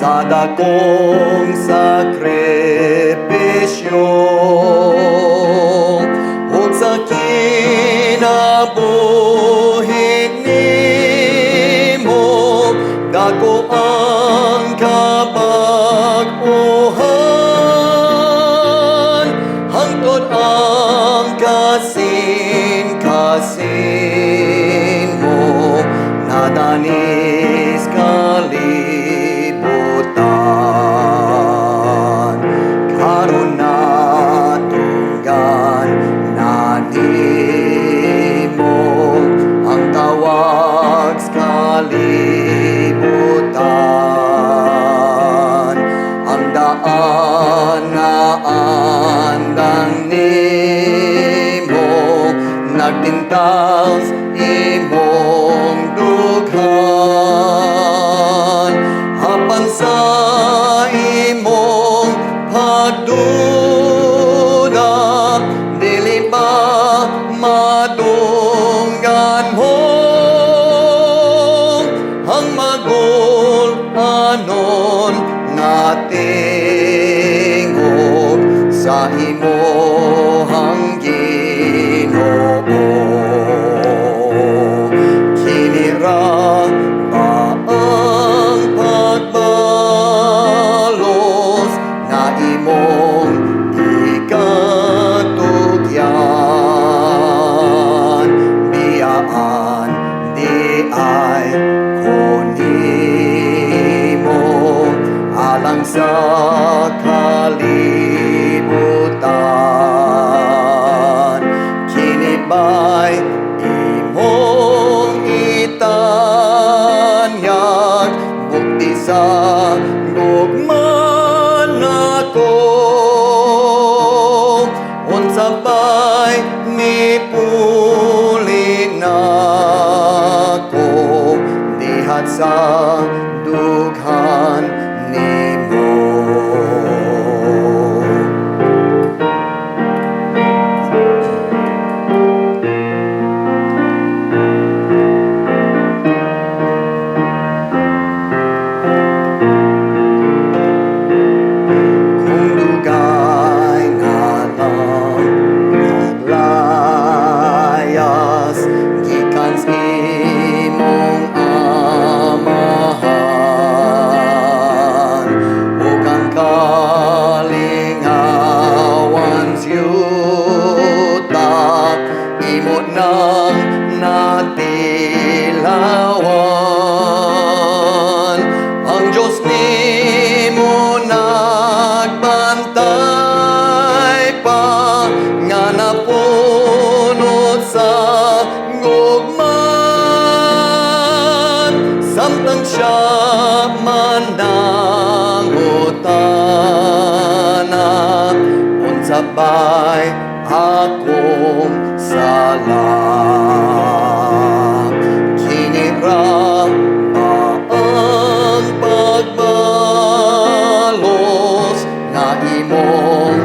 Sada kong sakripisyo ug sa kinabuhi nimo dako ang kabag-ohan hangtod ang kasin mo nadanis kalibutan karon natunggan na nimo ang tawag sa kalibutan ang daan na andang nimo nagtintal imong dughan apan sa imong pagduda dili pa madunggan mo ang magul-anon nga tingog sa imong Ginoo. Kinira ba ang pagbalos na imong ikatugyan biyaan di ay kunimo alang sa kalibutan kinibay imong itanyag bukti sa gugma nako unsa pa'y mipuli nako dihat sa dughan nimo. Kung dugay nga lang naglayas gikan sa imong amahan ug ang kalingawan siyuta imo nang natilawan ang Diyos nimo nagbantay pa nga napunot sa gugman samtang siya man nangutana unsa ba'y akong sala kinira ba ang pagbalos na imong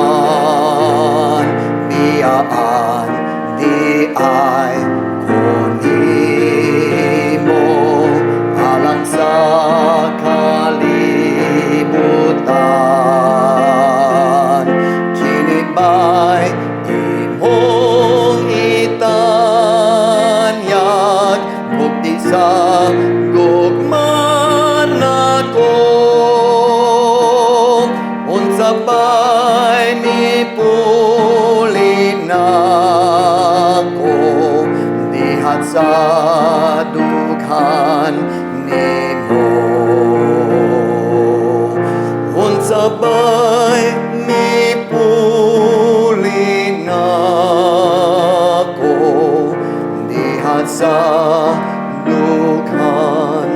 ikatugyan biyaan di ay kunimo alang sa kalibutan kinibay imong itanyag bukti sa gugma nako unsa pa'y mipuli nako dihat sa dughan nimo unsa ba'y mipuli nako dihat sa dughan